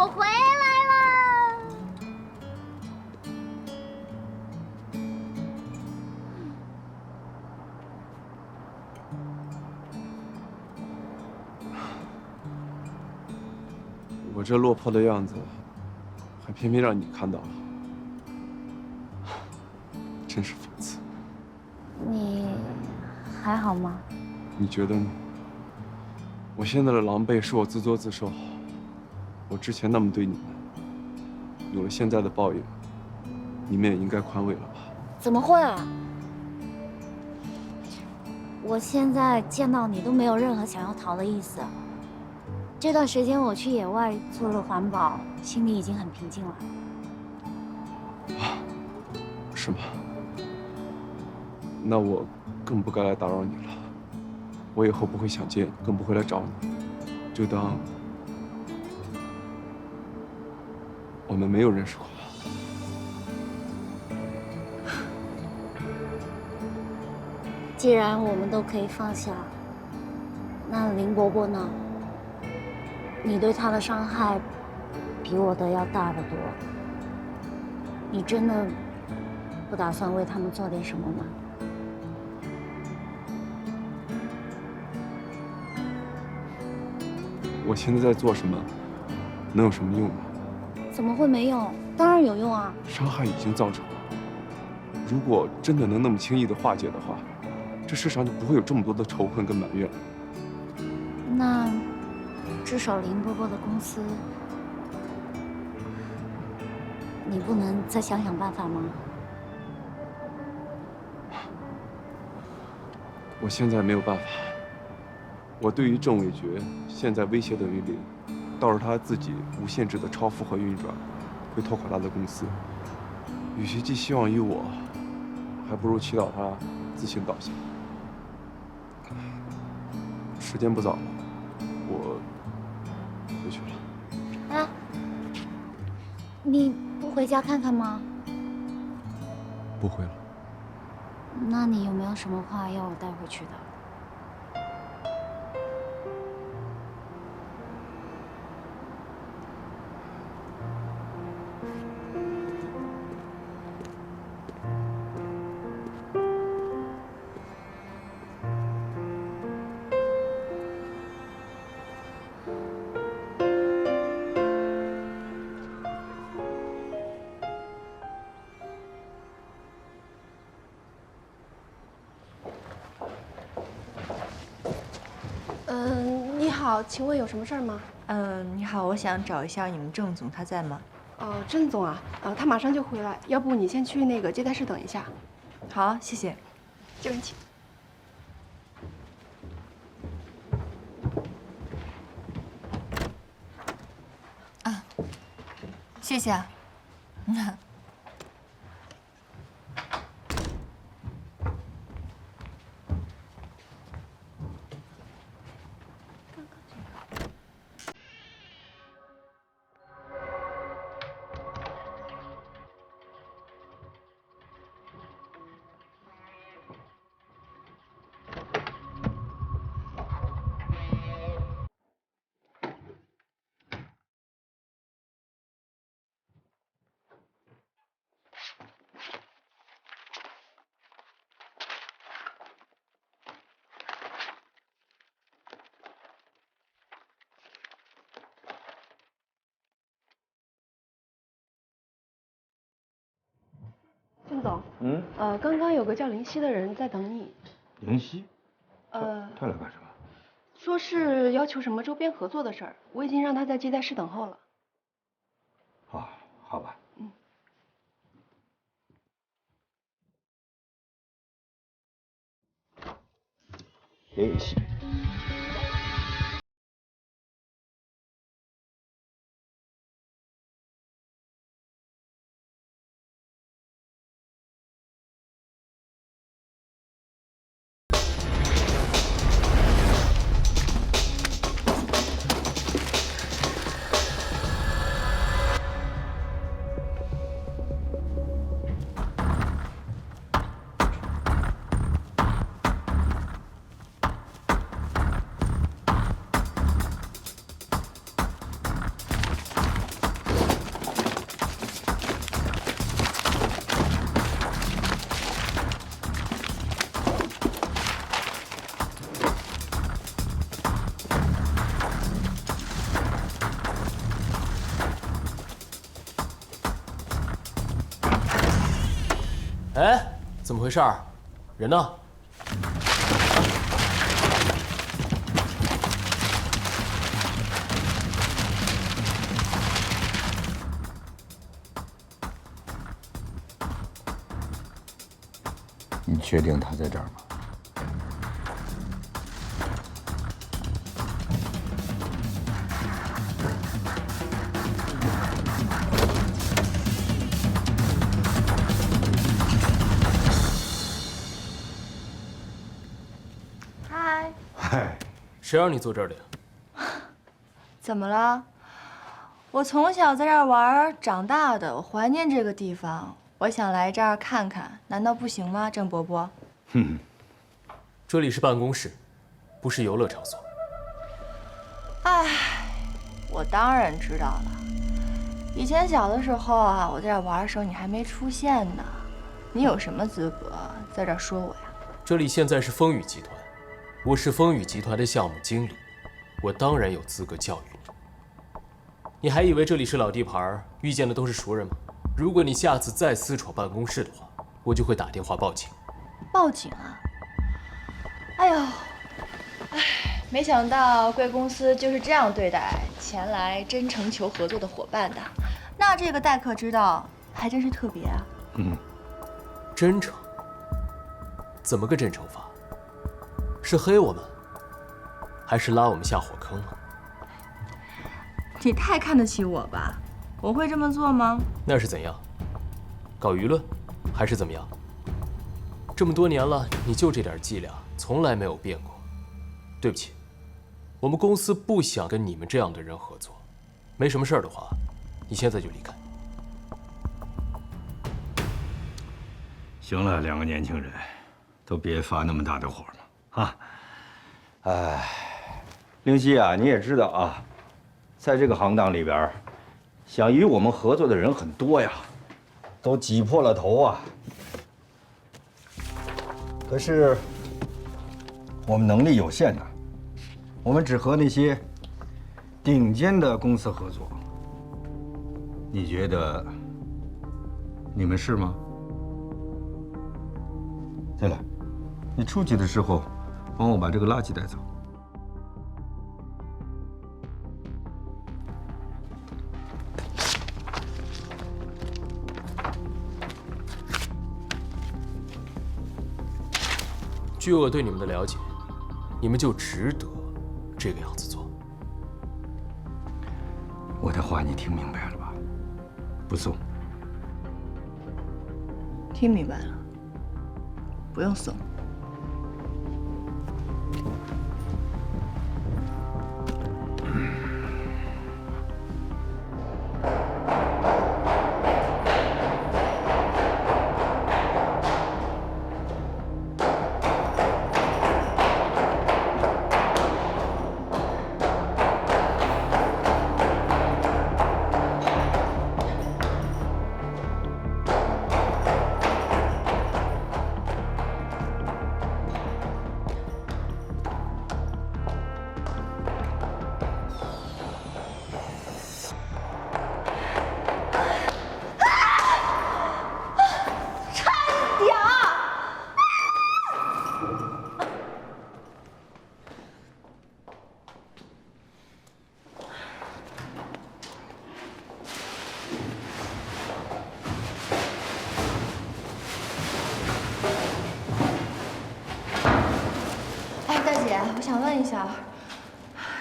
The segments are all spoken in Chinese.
我回来了。我这落魄的样子，还偏偏让你看到了，真是讽刺。你还好吗？你觉得呢？我现在的狼狈是我自作自受。我之前那么对你们，有了现在的报应，你们也应该宽慰了吧？怎么会啊？我现在见到你都没有任何想要逃的意思。这段时间我去野外做了环保，心里已经很平静了。是吗？那我更不该来打扰你了。我以后不会想见，更不会来找你，就当我们没有认识过。既然我们都可以放下，那林伯伯呢？你对他的伤害比我的要大得多。你真的不打算为他们做点什么吗？我现在在做什么，能有什么用呢？怎么会没用？当然有用啊！伤害已经造成了。如果真的能那么轻易的化解的话，这世上就不会有这么多的仇恨跟埋怨了。那至少林伯伯的公司，你不能再想想办法吗？我现在没有办法。我对于郑伟决现在威胁等于零，到时候他自己无限制的超负荷运转，会拖垮他的公司。与其寄希望于我，还不如祈祷他自行倒下。时间不早了，我回去了。哎，你不回家看看吗？不回了。那你有没有什么话要我带回去的？你好，请问有什么事儿吗？你好，我想找一下你们郑总，他在吗？郑总啊，他马上就回来，要不你先去那个接待室等一下。好，谢谢。这边请。谢谢啊。郑总，刚刚有个叫林夕的人在等你。林夕？他来干什么？说是要求什么周边合作的事儿，我已经让他在接待室等候了。啊，好吧。林夕。怎么回事儿？人呢？你确定他在这儿吗？嗨，嗨，谁让你坐这儿的呀？怎么了？我从小在这儿玩长大的，我怀念这个地方，我想来这儿看看，难道不行吗，郑伯伯？这里是办公室，不是游乐场所。哎，我当然知道了。以前小的时候啊，我在这儿玩的时候，你还没出现呢。你有什么资格在这儿说我呀？这里现在是风雨集团，我是风雨集团的项目经理，我当然有资格教育你。你还以为这里是老地盘，遇见的都是熟人吗？如果你下次再私闯办公室的话，我就会打电话报警。报警啊！哎呦，没想到贵公司就是这样对待前来真诚求合作的伙伴的。那这个待客之道还真是特别啊。真诚？怎么个真诚法？是黑我们，还是拉我们下火坑了？你太看得起我吧？我会这么做吗？那是怎样？搞舆论，还是怎么样？这么多年了，你就这点伎俩，从来没有变过。对不起，我们公司不想跟你们这样的人合作。没什么事儿的话，你现在就离开。行了，两个年轻人，都别发那么大的火嘛，啊！哎，灵犀啊，你也知道啊，在这个行当里边，想与我们合作的人很多呀，都挤破了头啊。可是我们能力有限呐，我们只和那些顶尖的公司合作。你觉得你们是吗？对了，你出去的时候，帮我把这个垃圾带走。据我对你们的了解，你们就值得这个样子做。我的话你听明白了吧？不送。听明白了，不用送。我想问一下，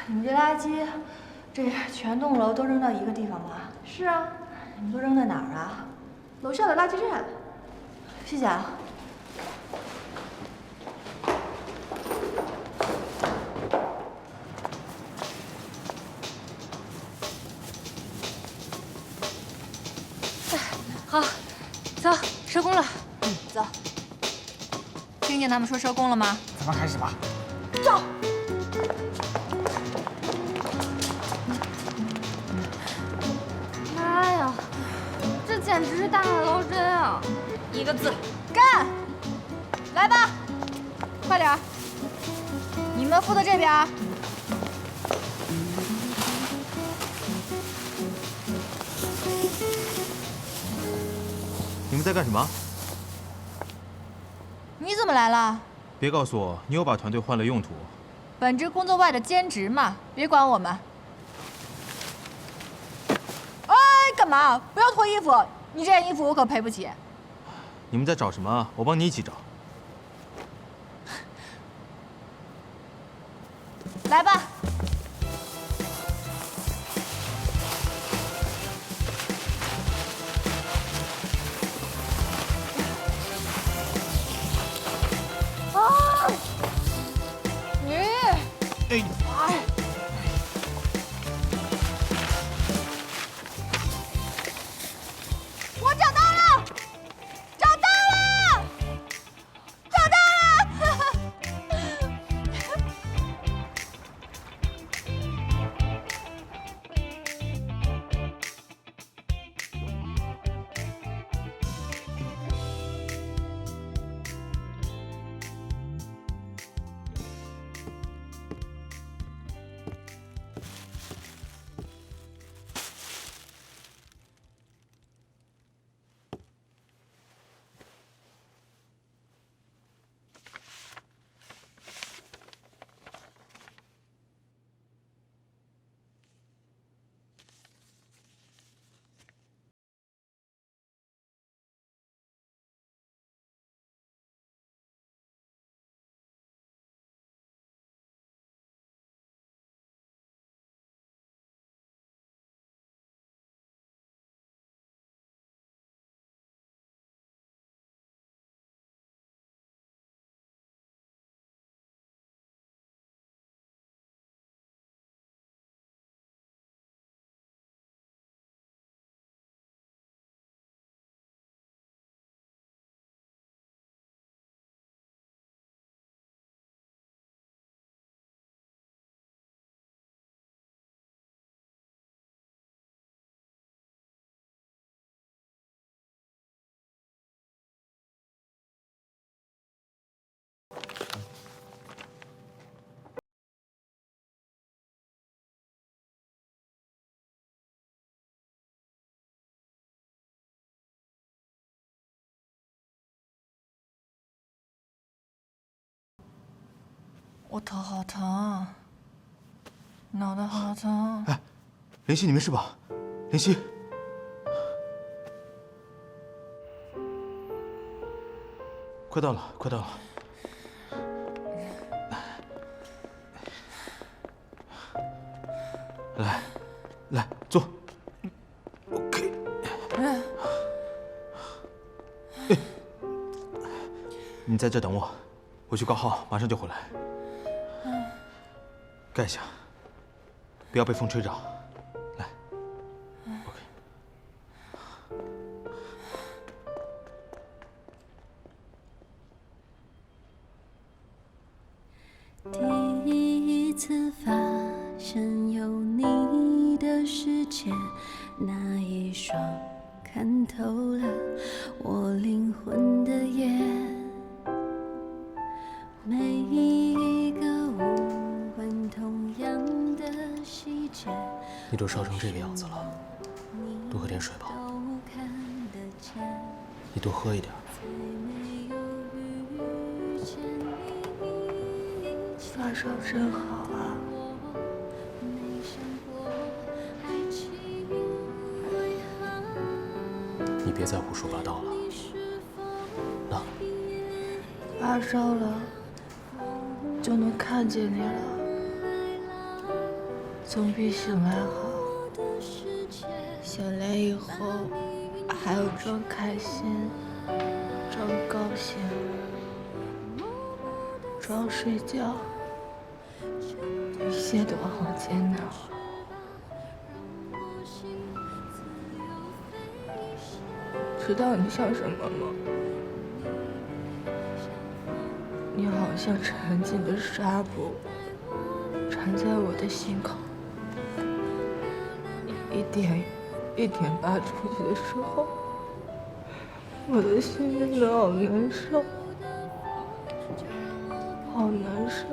你们这垃圾，这全栋楼都扔到一个地方吗？是啊，你们都扔在哪儿啊？楼下的垃圾站。谢谢啊。好，走，收工了。走。听见他们说收工了吗？咱们开始吧。走。妈呀，这简直是大海捞针啊！一个字，干！来吧，快点儿！你们负责这边。你们在干什么？你怎么来了？别告诉我你又把团队换了用途。本职工作外的兼职嘛，别管我们。哎，干嘛？不要脱衣服！你这件衣服我可赔不起。你们在找什么啊？我帮你一起找。来吧。啊！你，哎，我找到了，找到了，找到了！我头好疼，脑袋好疼。哎，林夕，你没事吧？林夕，快到了，快到了。来，来坐。OK。你在这等我，我去挂号，马上就回来。盖一下，不要被风吹着。来 ，OK。第一次发现有你的世界，那一双看透了我灵魂的眼，每一个无关痛痒的细节。你都烧成这个样子了，多喝点水吧。你多喝一点。发烧真好啊！你别再胡说八道了。那发烧了就能看见你了，总比醒来好。醒来以后还要装开心，装高兴，装睡觉，一切都好艰难。知道你想什么吗？你好像缠紧的纱布，缠在我的心口，一点一点拔出去的时候，我的心真的好难受，好难受。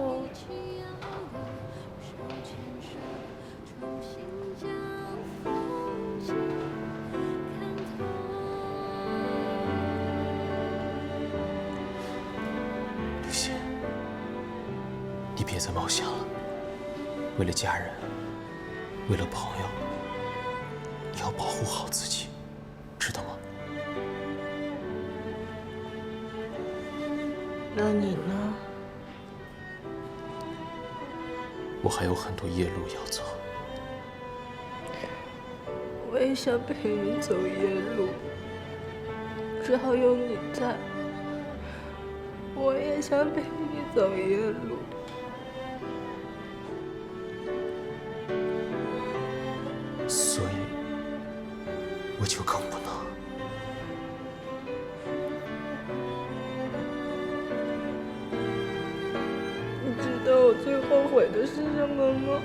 你别再冒险了。为了家人，为了朋友，你要保护好自己，知道吗？那你呢？我还有很多夜路要走。我也想陪你走夜路，只要有你在，我也想陪你走夜路。所以，我就更不能。你知道我最后悔的是什么吗？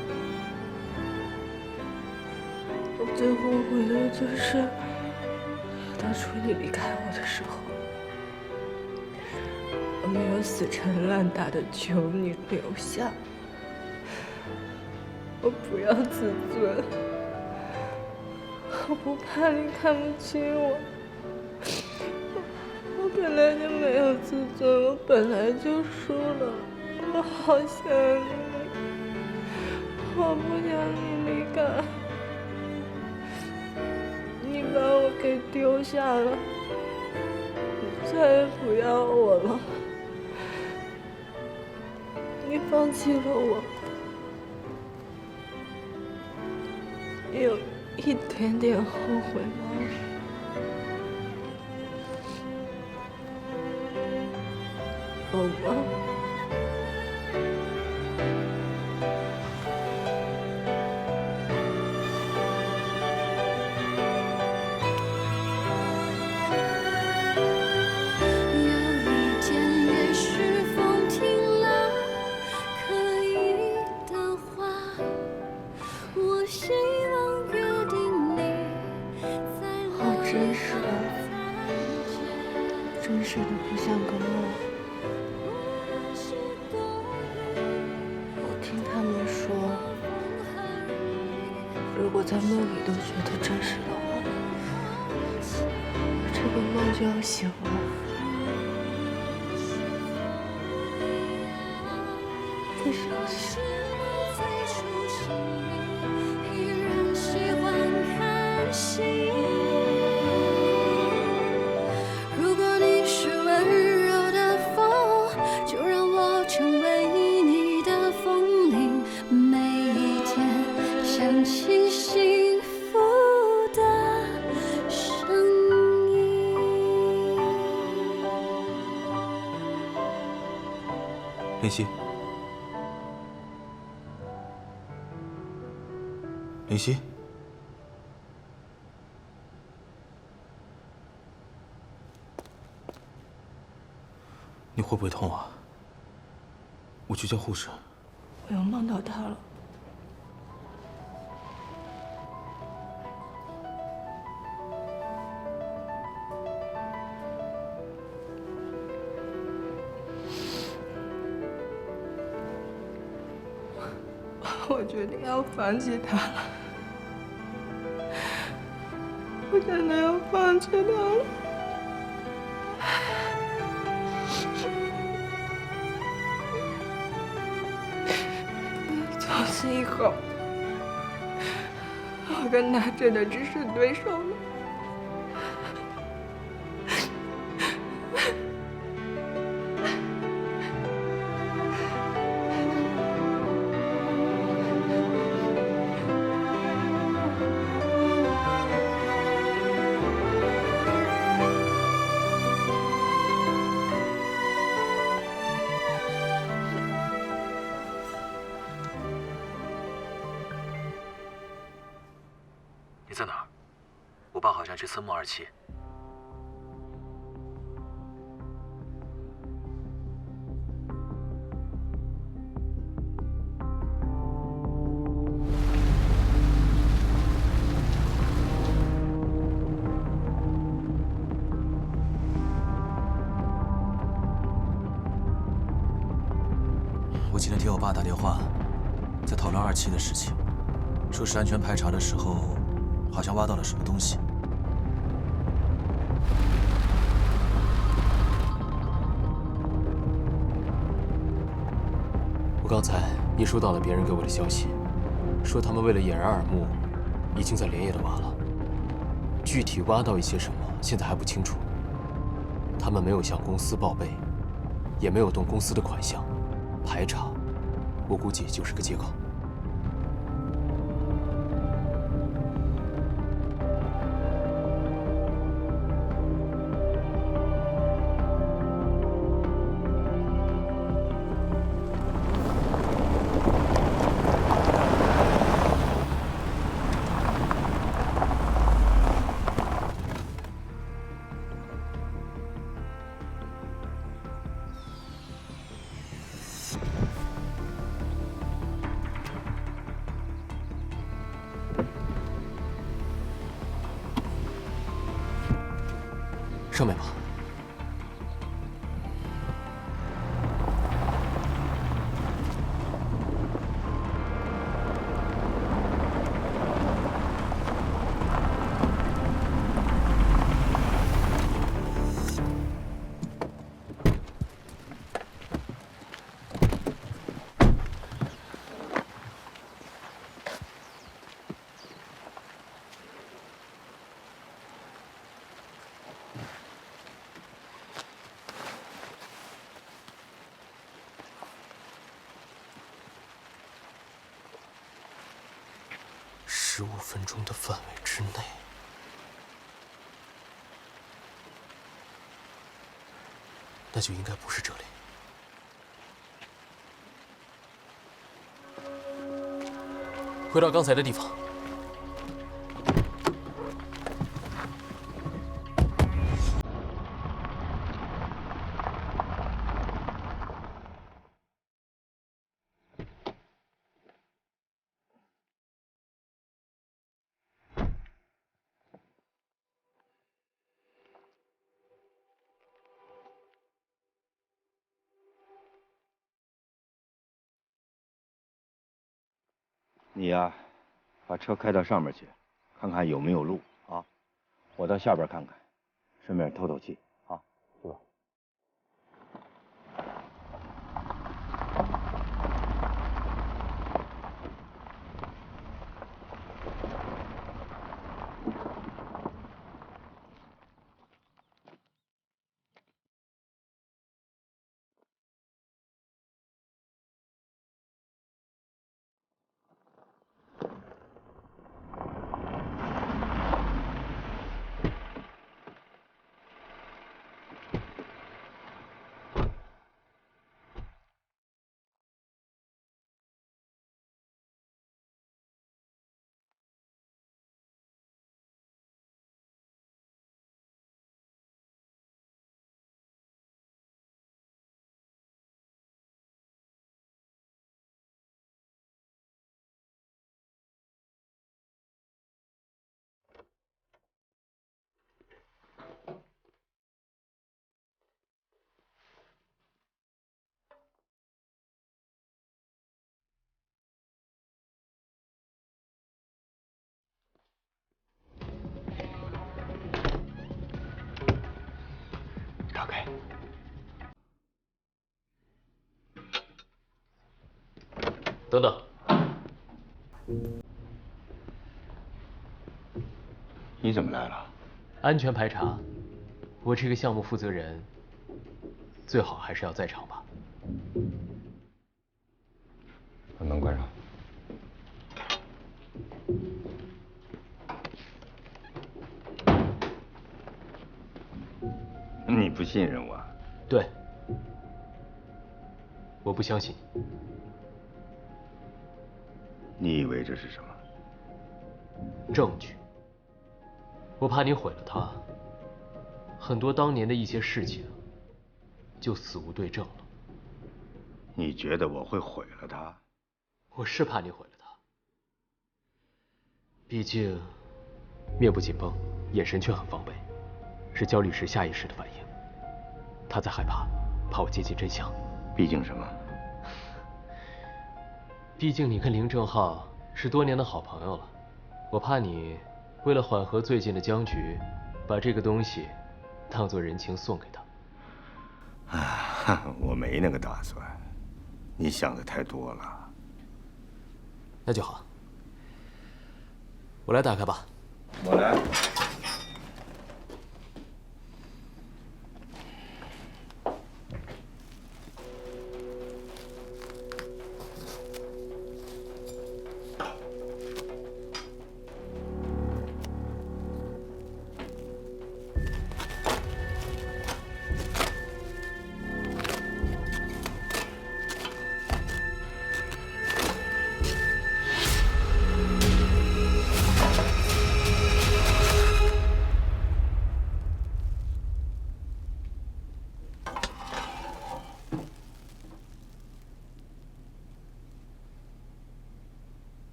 我最后悔的就是当初你离开我的时候，我没有死缠烂打的求你留下。我不要自尊，我不怕你看不起我。我本来就没有自尊，我本来就输了。我好想你，我不想你离开。你把我给丢下了，你再也不要我了，你放弃了我，你有一点点后悔吗？有吗？真实的不像个梦。我听他们说，如果在梦里都觉得真实的话，这个梦就要醒了。不相信。林夕，林夕，你会不会痛啊？我去叫护士。我又梦到他了。我决定要放弃他了，我真的要放弃他了。从此以后，我跟他真的只是对手了。你在哪儿？我爸好像去森木2期。我今天听我爸打电话，在讨论2期的事情，说是安全排查的时候。好像挖到了什么东西。我刚才也收到了别人给我的消息，说他们为了掩人耳目，已经在连夜的挖了。具体挖到一些什么，现在还不清楚。他们没有向公司报备，也没有动公司的款项，排查，我估计就是个借口。上面吧。15分钟的范围之内，那就应该不是这里。回到刚才的地方。你呀，把车开到上面去，看看有没有路啊。我到下边看看，顺便透透气啊，去吧。打开。等等。你怎么来了？安全排查，我这个项目负责人，最好还是要在场吧。把门关上。你不信任我？对，我不相信你。你以为这是什么？证据。我怕你毁了它，很多当年的一些事情就死无对证了。你觉得我会毁了它？我是怕你毁了它。毕竟面部紧绷，眼神却很防备，是焦虑时下意识的反应。他在害怕，怕我接近真相。毕竟什么？毕竟你跟林正浩是多年的好朋友了，我怕你为了缓和最近的僵局，把这个东西当做人情送给他。啊，我没那个打算。你想的太多了。那就好，我来打开吧。我来。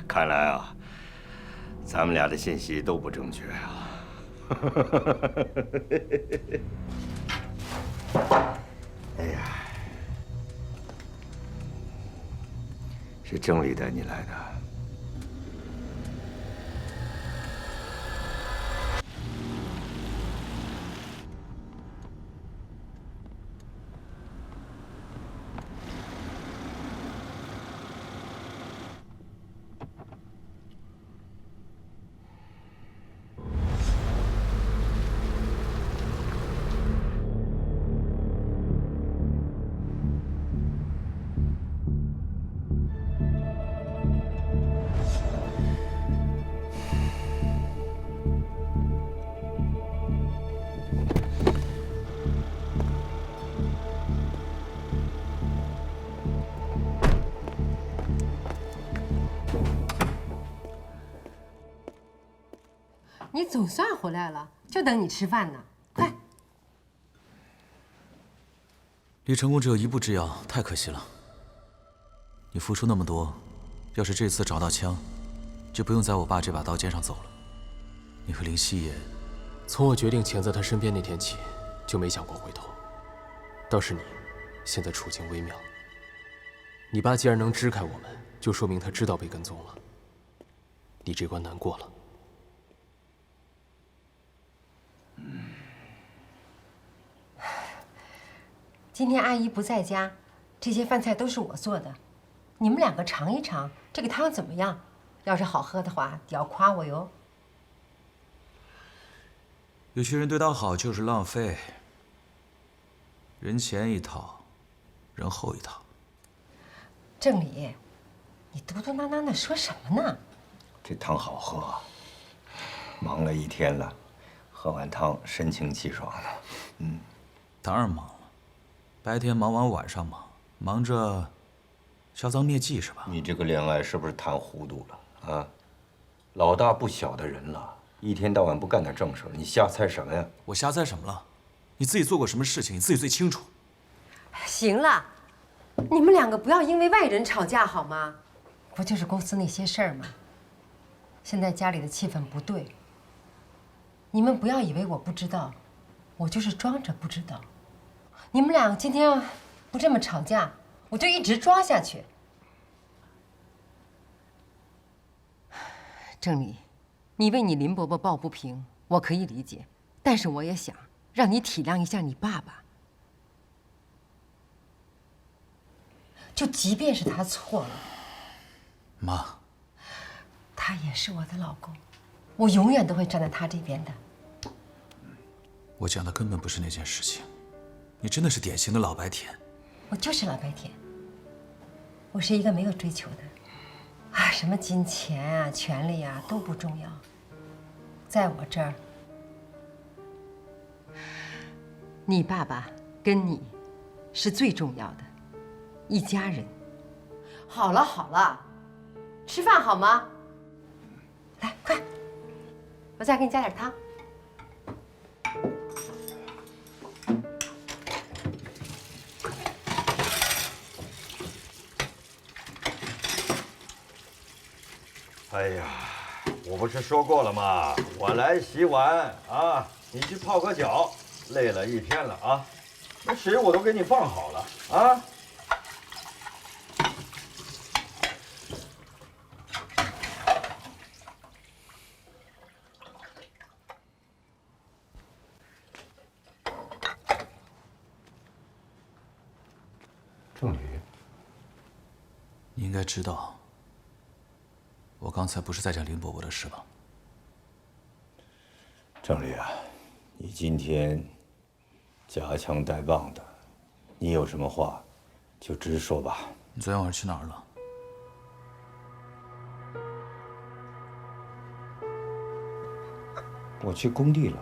看来啊，咱们俩的信息都不正确啊。哎呀，是郑理带你来的。你总算回来了，就等你吃饭呢。快！离成功只有一步之遥，太可惜了。你付出那么多，要是这次找到枪，就不用在我爸这把刀尖上走了。你和林夕也……从我决定潜在他身边那天起，就没想过回头。倒是你，现在处境微妙。你爸既然能支开我们，就说明他知道被跟踪了。你这关难过了。今天阿姨不在家，这些饭菜都是我做的，你们两个尝一尝，这个汤怎么样？要是好喝的话，得要夸我哟。有些人对他好就是浪费，人前一套，人后一套。郑理，你嘟嘟囔囔的说什么呢？这汤好喝，忙了一天了，喝完汤神清气爽的。当然忙了，白天忙完晚上忙，忙着销赃灭迹是吧？你这个恋爱是不是谈糊涂了啊？老大不小的人了，一天到晚不干点正事，你瞎猜什么呀？我瞎猜什么了？你自己做过什么事情，你自己最清楚。行了，你们两个不要因为外人吵架好吗？不就是公司那些事儿吗？现在家里的气氛不对，你们不要以为我不知道，我就是装着不知道。你们俩今天要不这么吵架，我就一直装下去。郑理，你为你林伯伯抱不平，我可以理解，但是我也想让你体谅一下你爸爸。就即便是他错了，妈，他也是我的老公，我永远都会站在他这边的。我讲的根本不是那件事情，你真的是典型的老白甜。我就是老白甜，我是一个没有追求的，啊，什么金钱啊、权利啊都不重要，在我这儿，你爸爸跟你是最重要的，一家人。好了好了，吃饭好吗？来，快，我再给你加点汤。哎呀，我不是说过了吗？我来洗碗啊，你去泡个脚，累了一天了啊。那水我都给你放好了啊。郑宇，你应该知道，我刚才不是在讲林伯伯的事吧？郑宇啊，你今天夹枪带棒的，你有什么话就直说吧。你昨天晚上去哪儿了？我去工地了，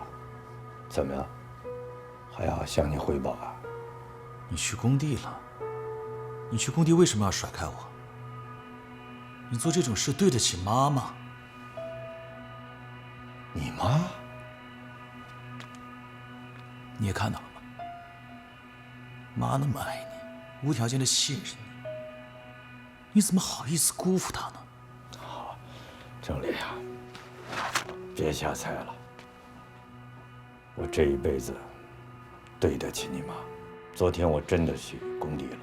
怎么样？还要向你汇报啊？你去工地了？你去工地为什么要甩开我？你做这种事对得起妈吗？你妈？你也看到了吧？妈那么爱你，无条件的信任你，你怎么好意思辜负她呢？好，郑丽啊，别瞎猜了。我这一辈子对得起你妈。昨天我真的去工地了，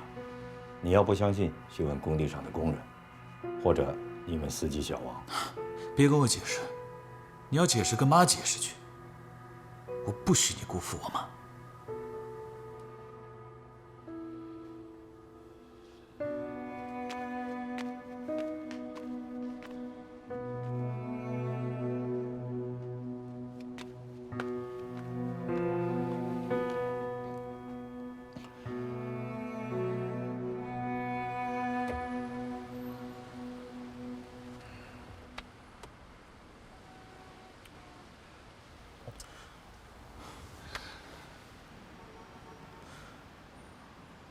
你要不相信，去问工地上的工人，或者你们司机小王。别跟我解释，你要解释跟妈解释去。我不许你辜负我妈。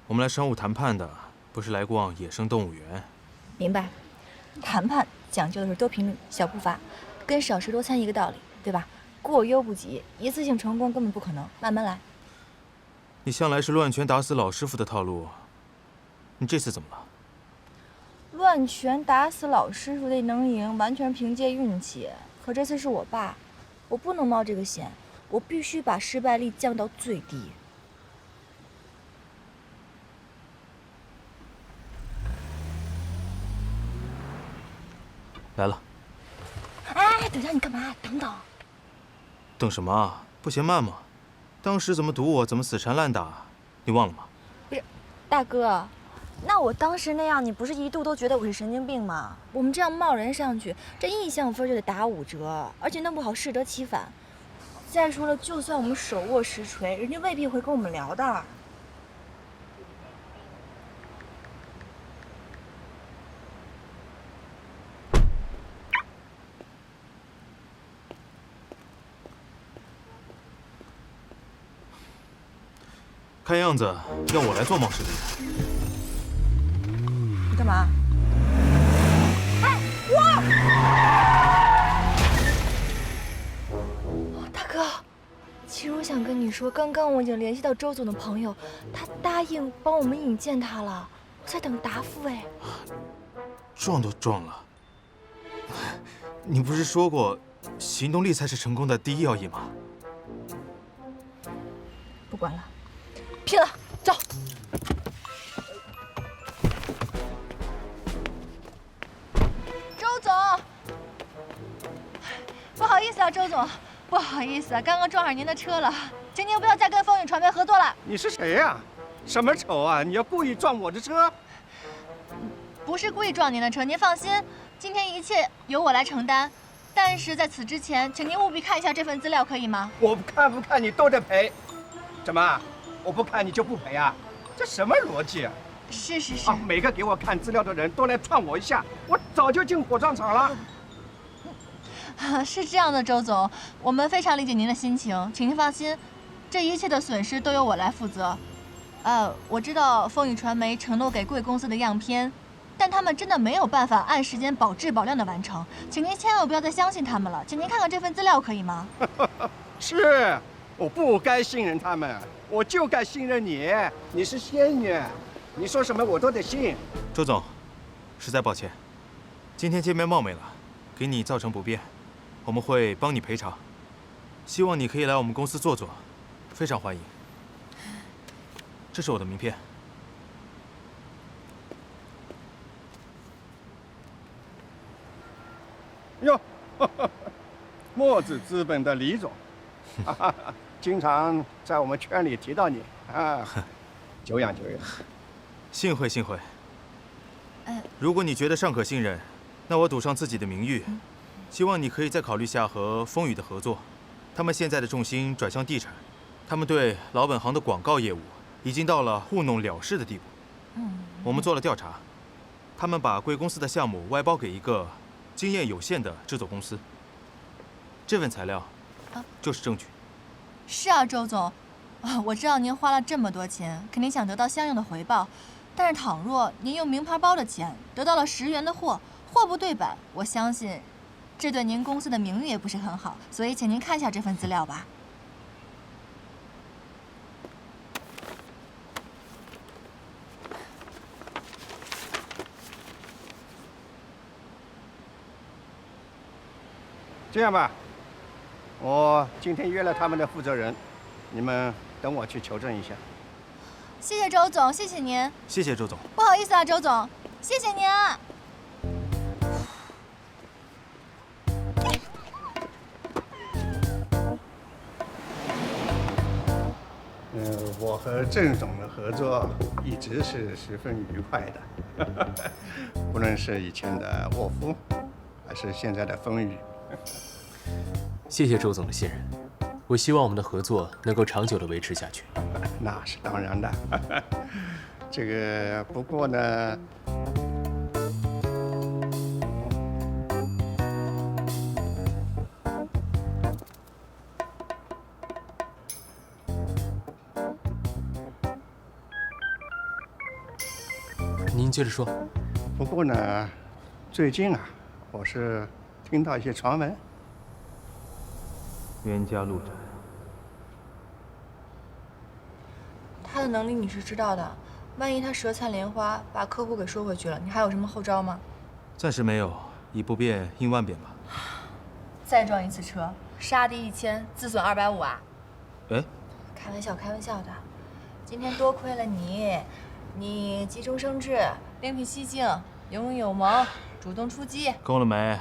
我们来商务谈判的，不是来逛野生动物园。明白，谈判讲究的是多评论小步伐，跟少食多餐一个道理，对吧？过犹不及，一次性成功根本不可能，慢慢来。你向来是乱拳打死老师傅的套路，你这次怎么了？乱拳打死老师傅那能赢，完全凭借运气。可这次是我爸，我不能冒这个险，我必须把失败率降到最低。来了。哎，等一下，你干嘛？等等。等什么啊？不嫌慢吗？当时怎么堵我，怎么死缠烂打，你忘了吗？不是，大哥，那我当时那样，你不是一度都觉得我是神经病吗？我们这样贸然上去，这印象分就得打5折，而且弄不好适得其反。再说了，就算我们手握实锤，人家未必会跟我们聊的。看样子要我来做冒失的人。你干嘛？哎，大哥，其实我想跟你说，刚刚我已经联系到周总的朋友，他答应帮我们引荐他了，我在等答复哎。撞都撞了，你不是说过，行动力才是成功的第一要义吗？不管了。拼了，走！周总，不好意思啊，周总，不好意思啊，刚刚撞上您的车了，请您不要再跟风雨传媒合作了。你是谁呀？什么仇啊？你要故意撞我的车？不是故意撞您的车，您放心，今天一切由我来承担。但是在此之前，请您务必看一下这份资料，可以吗？我看不看你都得赔。怎么？我不看你就不赔啊？这什么逻辑啊？是是是。每个给我看资料的人都来撞我一下，我早就进火葬场了。是这样的，周总，我们非常理解您的心情，请您放心，这一切的损失都由我来负责。我知道风雨传媒承诺给贵公司的样片，但他们真的没有办法按时间保质保量的完成，请您千万不要再相信他们了，请您看看这份资料，可以吗？是，我不该信任他们。我就该信任你，你是仙女，你说什么我都得信。周总，实在抱歉，今天见面冒昧了，给你造成不便，我们会帮你赔偿。希望你可以来我们公司坐坐，非常欢迎。这是我的名片。哟，墨子资本的李总。经常在我们圈里提到你啊，久仰久仰。幸会幸会。如果你觉得尚可信任，那我赌上自己的名誉，希望你可以再考虑下和风雨的合作。他们现在的重心转向地产，他们对老本行的广告业务已经到了糊弄了事的地步。我们做了调查，他们把贵公司的项目外包给一个经验有限的制作公司。这份材料就是证据。是啊，周总，我知道您花了这么多钱，肯定想得到相应的回报。但是倘若您用名牌包的钱得到了10元的货，货不对版，我相信这对您公司的名誉也不是很好。所以，请您看一下这份资料吧。这样吧，我今天约了他们的负责人，你们等我去求证一下。谢谢周总，谢谢您。谢谢周总。不好意思啊，周总，谢谢您啊。我和郑总的合作一直是十分愉快的，不论是以前的沃夫，还是现在的风雨。谢谢周总的信任，我希望我们的合作能够长久地维持下去。那是当然的。这个不过呢，您接着说。不过呢，最近啊，我是听到一些传闻。冤家路窄。他的能力你是知道的，万一他舌灿莲花把客户给收回去了，你还有什么后招吗？暂时没有，以不变应万变吧。再撞一次车，杀敌1000，自损250啊！哎，开玩笑，开玩笑的。今天多亏了你，你急中生智，另辟蹊径，有勇有谋，主动出击。够了没？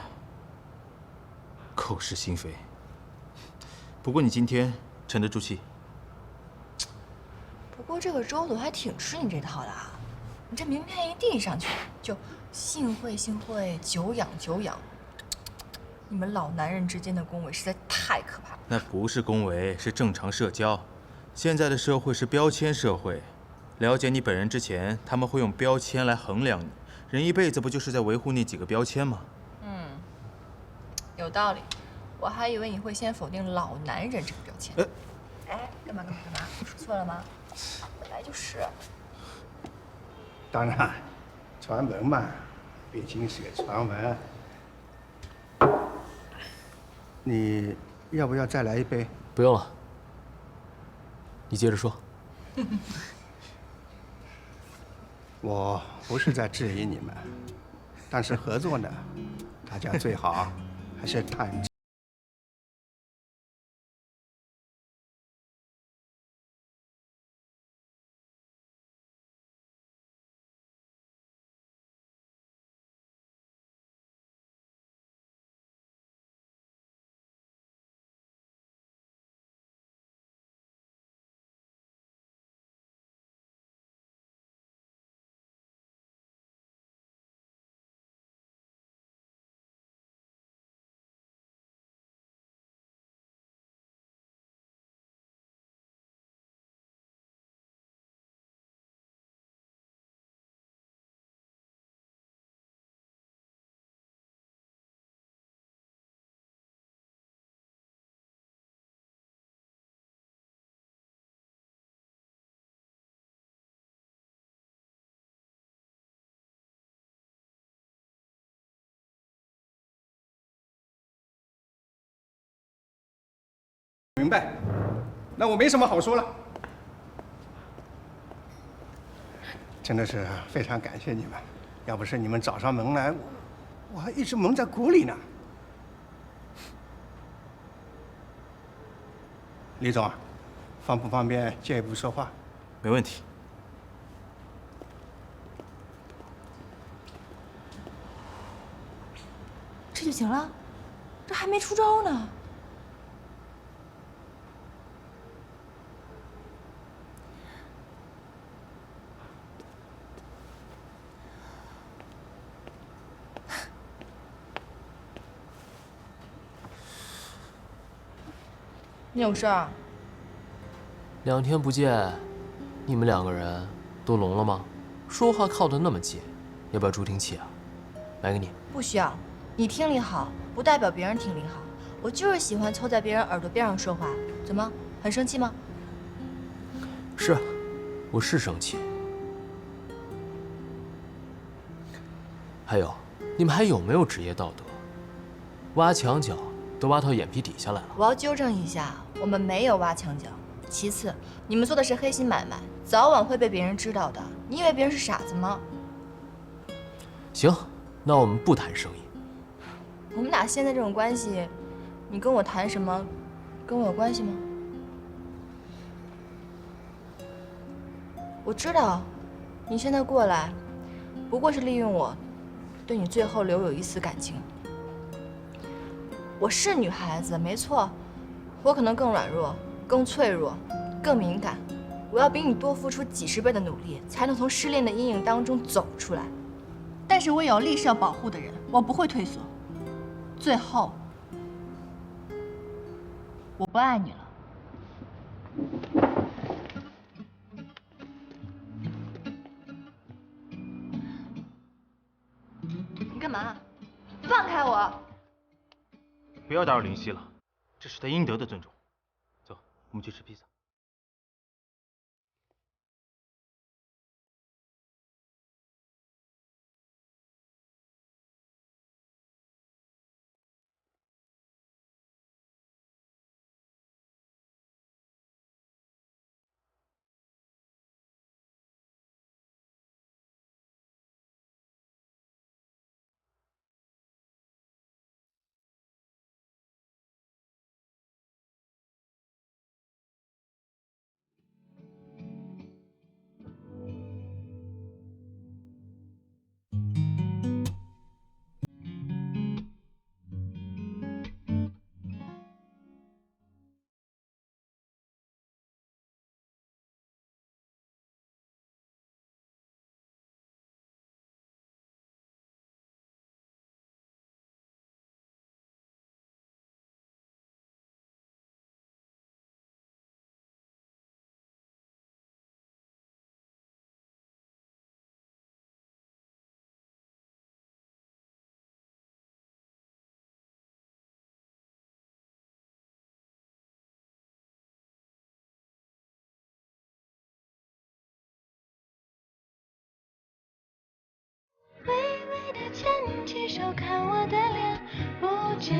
口是心非。不过你今天沉得住气。不过这个周总还挺吃你这套的啊！你这名片一递上去，就幸会幸会，久仰久仰。你们老男人之间的恭维实在太可怕了。那不是恭维，是正常社交。现在的社会是标签社会，了解你本人之前，他们会用标签来衡量你。人一辈子不就是在维护那几个标签吗？有道理。我还以为你会先否定“老男人”这个标签。哎，干嘛？我说错了吗？本来就是。当然，传闻嘛，毕竟是个传闻。你要不要再来一杯？不用了，你接着说。我不是在质疑你们，但是合作呢，大家最好还是坦诚。明白，那我没什么好说了。真的是非常感谢你们，要不是你们找上门来，我还一直蒙在鼓里呢。李总，方不方便进一步说话？没问题。这就行了？这还没出招呢。你有事儿？2天不见，你们2个人都聋了吗？说话靠得那么近，要不要助听器啊？买给你。不需要，你听力好不代表别人听力好。我就是喜欢凑在别人耳朵边上说话。怎么，很生气吗？是，我是生气。还有，你们还有没有职业道德？挖墙脚都挖到眼皮底下来了。我要纠正一下，我们没有挖墙脚。其次，你们做的是黑心买卖，早晚会被别人知道的。你以为别人是傻子吗？行，那我们不谈生意。我们俩现在这种关系，你跟我谈什么，跟我有关系吗？我知道，你现在过来，不过是利用我，对你最后留有一丝感情。我是女孩子，没错，我可能更软弱、更脆弱、更敏感。我要比你多付出几10倍的努力，才能从失恋的阴影当中走出来。但是我有立誓要保护的人，我不会退缩。最后，我不爱你了。你干嘛？放开我！不要打扰林夕了，这是他应得的尊重。走，我们去吃披萨。微微的牵起手，看我的脸，不知